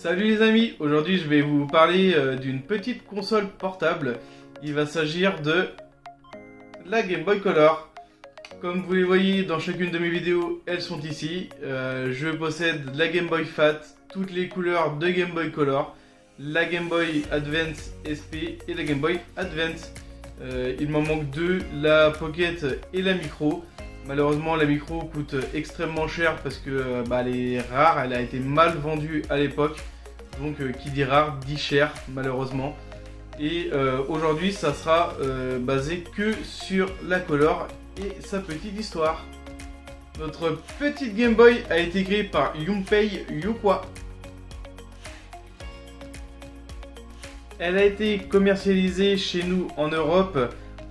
Salut les amis, aujourd'hui je vais vous parler d'une petite console portable. Il va s'agir de la Game Boy Color. Comme vous les voyez dans chacune de mes vidéos, elles sont ici. Je possède la Game Boy Fat, toutes les couleurs de Game Boy Color, la Game Boy Advance SP et la Game Boy Advance. Il m'en manque deux, la Pocket et la Micro. Malheureusement la Micro coûte extrêmement cher parce que elle est rare, elle a été mal vendue à l'époque. Donc qui dit rare dit cher malheureusement. Et aujourd'hui ça sera basé que sur la Color et sa petite histoire. Notre petite Game Boy a été créée par Junpei Yokoi. Elle a été commercialisée chez nous en Europe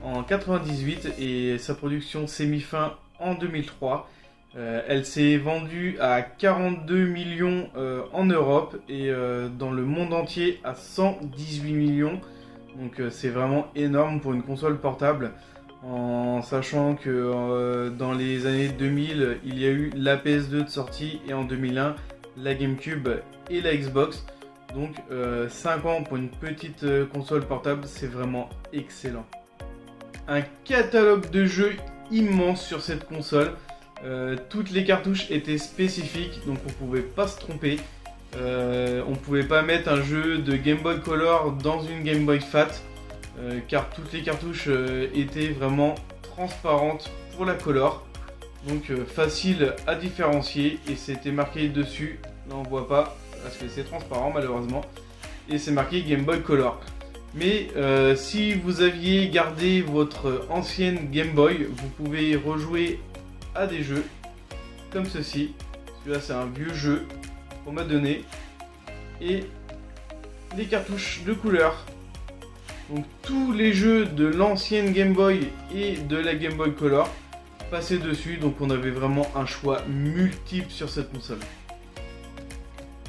en 98 et sa production s'est mis fin en 2003. Elle s'est vendue à 42 millions en Europe et dans le monde entier à 118 millions. Donc c'est vraiment énorme pour une console portable. En sachant que dans les années 2000, il y a eu la PS2 de sortie et en 2001, la GameCube et la Xbox. Donc 5 ans pour une petite console portable, c'est vraiment excellent. Un catalogue de jeux immense sur cette console. Toutes les cartouches étaient spécifiques, donc on pouvait pas se tromper. On pouvait pas mettre un jeu de Game Boy Color dans une Game Boy Fat, car toutes les cartouches étaient vraiment transparentes pour la Color. Donc facile à différencier et c'était marqué dessus, là on voit pas parce que c'est transparent malheureusement, et c'est marqué Game Boy Color. Mais si vous aviez gardé votre ancienne Game Boy, vous pouvez rejouer à des jeux comme ceci. Celui-là c'est un vieux jeu qu'on m'a donné. Et les cartouches de couleur. Donc tous les jeux de l'ancienne Game Boy et de la Game Boy Color passaient dessus. Donc on avait vraiment un choix multiple sur cette console.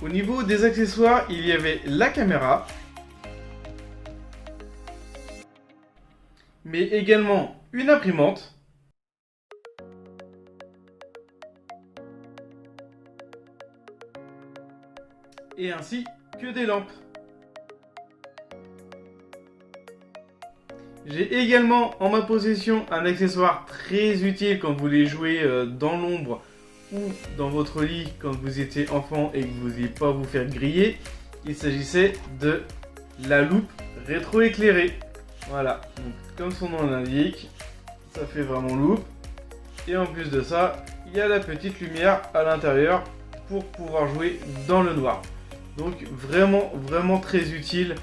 Au niveau des accessoires, il y avait la caméra, mais également une imprimante, et ainsi que des lampes. J'ai également en ma possession un accessoire très utile quand vous voulez jouer dans l'ombre ou dans votre lit quand vous étiez enfant et que vous n'alliez pas vous faire griller. Il s'agissait de la loupe rétroéclairée. Voilà, donc comme son nom l'indique, ça fait vraiment loupe. Et en plus de ça, il y a la petite lumière à l'intérieur pour pouvoir jouer dans le noir. Donc vraiment très utile.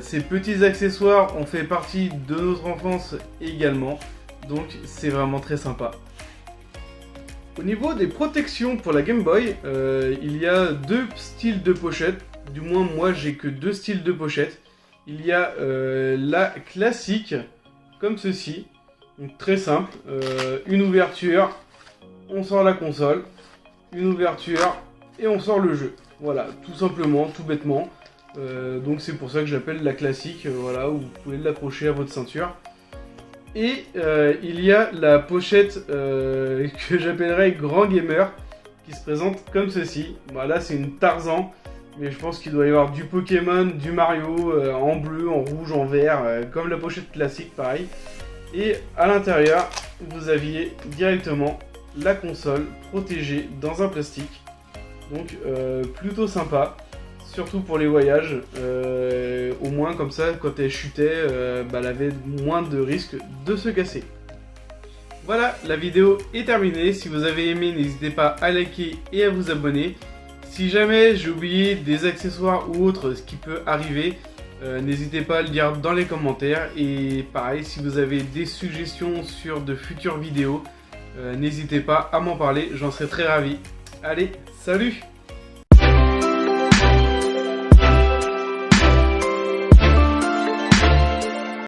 Ces petits accessoires ont fait partie de notre enfance également. Donc c'est vraiment très sympa. Au niveau des protections pour la Game Boy, il y a deux styles de pochette. Du moins moi j'ai que deux styles de pochette. Il y a la classique, comme ceci. Donc très simple. Une ouverture, on sort la console. Une ouverture et on sort le jeu. Voilà, tout simplement, tout bêtement. Donc c'est pour ça que j'appelle la classique. Voilà, où vous pouvez l'accrocher à votre ceinture. Et il y a la pochette que j'appellerais Grand Gamer, qui se présente comme ceci. Voilà, c'est une Tarzan, mais je pense qu'il doit y avoir du Pokémon, du Mario, en bleu, en rouge, en vert, comme la pochette classique, pareil. Et à l'intérieur, vous aviez directement la console protégée dans un plastique. Donc plutôt sympa. Surtout pour les voyages, au moins comme ça, quand elle chutait, elle avait moins de risques de se casser. Voilà, la vidéo est terminée. Si vous avez aimé, n'hésitez pas à liker et à vous abonner. Si jamais j'ai oublié des accessoires ou autre, ce qui peut arriver, n'hésitez pas à le dire dans les commentaires. Et pareil, si vous avez des suggestions sur de futures vidéos, n'hésitez pas à m'en parler, j'en serai très ravi. Allez, salut!